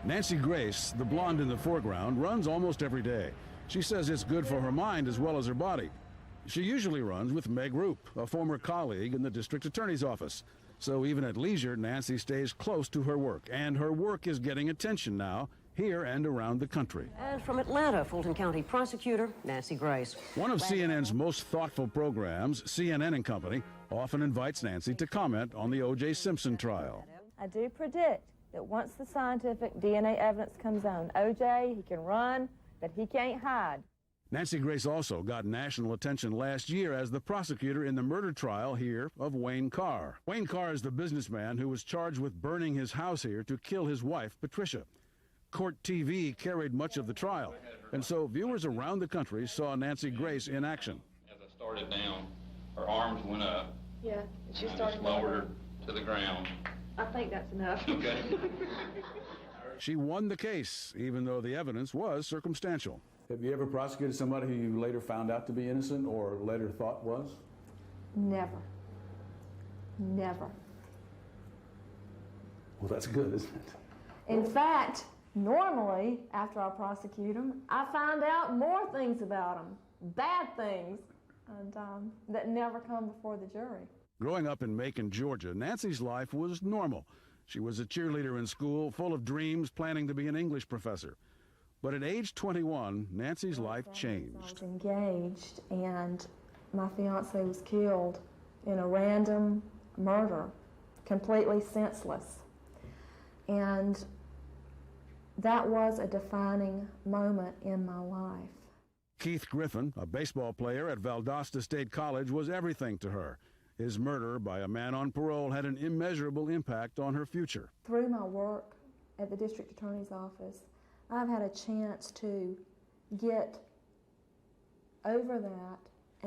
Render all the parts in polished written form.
Nancy Grace, the blonde in the foreground, runs almost every day. She says it's good for her mind as well as her body. She usually runs with Meg Roop, a former colleague in the district attorney's office. So even at leisure, Nancy stays close to her work, and her work is getting attention now, here and around the country. And from Atlanta, Fulton County prosecutor Nancy Grace. One of CNN's most thoughtful programs, CNN and Company, often invites Nancy to comment on the O.J. Simpson trial. I do predict that once the scientific DNA evidence comes on O.J., he can run, but he can't hide. Nancy Grace also got national attention last year as the prosecutor in the murder trial here of Wayne Carr. Wayne Carr is the businessman who was charged with burning his house here to kill his wife, Patricia. Court TV carried much of the trial, and so viewers around the country saw Nancy Grace in action. As I started down, her arms went up. Yeah, she and I started just lowered her to the ground. I think that's enough. Okay. She won the case, even though the evidence was circumstantial. Have you ever prosecuted somebody who you later found out to be innocent or later thought was? Never. Never. Well, that's good, isn't it? In fact, normally, after I prosecute them, I find out more things about them, bad things, and that never come before the jury. Growing up in Macon, Georgia, Nancy's life was normal. She was a cheerleader in school, full of dreams, planning to be an English professor. But at age 21, Nancy's life changed. I was engaged, and my fiancé was killed in a random murder, completely senseless. And that was a defining moment in my life. Keith Griffin, a baseball player at Valdosta State College, was everything to her. His murder by a man on parole had an immeasurable impact on her future. Through my work at the district attorney's office, I've had a chance to get over that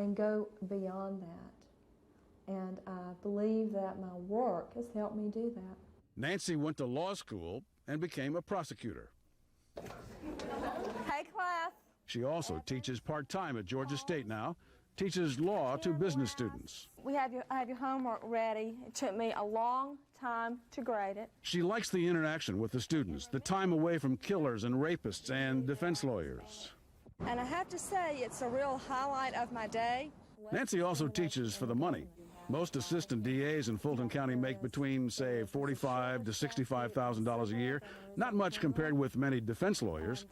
and go beyond that. And I believe that my work has helped me do that. Nancy went to law school and became a prosecutor. Hey, class. She also teaches part-time at Georgia State now, teaches law to business students. I have your homework ready. It took me a long time to grade it. She likes the interaction with the students, the time away from killers and rapists and defense lawyers. And I have to say, it's a real highlight of my day. Nancy also teaches for the money. Most assistant DAs in Fulton County make between, say, $45,000 to $65,000 a year. Not much compared with many defense lawyers.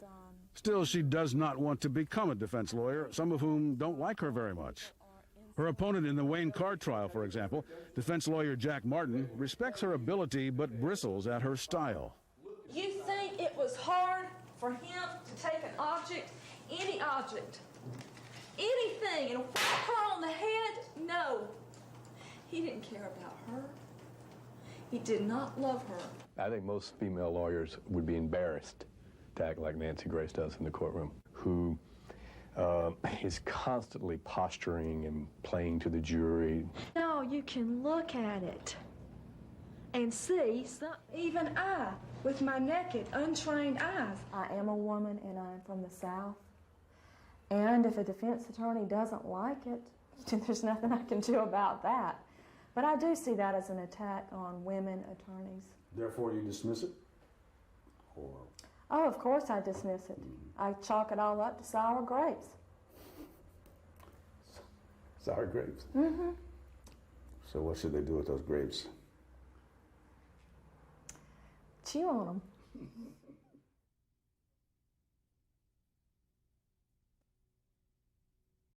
Still, she does not want to become a defense lawyer, some of whom don't like her very much. Her opponent in the Wayne Carr trial, for example, defense lawyer Jack Martin, respects her ability but bristles at her style. You think it was hard for him to take an object, any object, anything, and whack her on the head? No. He didn't care about her. He did not love her. I think most female lawyers would be embarrassed to act like Nancy Grace does in the courtroom, who is constantly posturing and playing to the jury. No, you can look at it and see, even I, with my naked, untrained eyes. I am a woman and I'm from the South. And if a defense attorney doesn't like it, there's nothing I can do about that. But I do see that as an attack on women attorneys. Therefore, you dismiss it? Or... Oh, of course I dismiss it. I chalk it all up to sour grapes. Sour grapes? Mm-hmm. So what should they do with those grapes? Chew on them.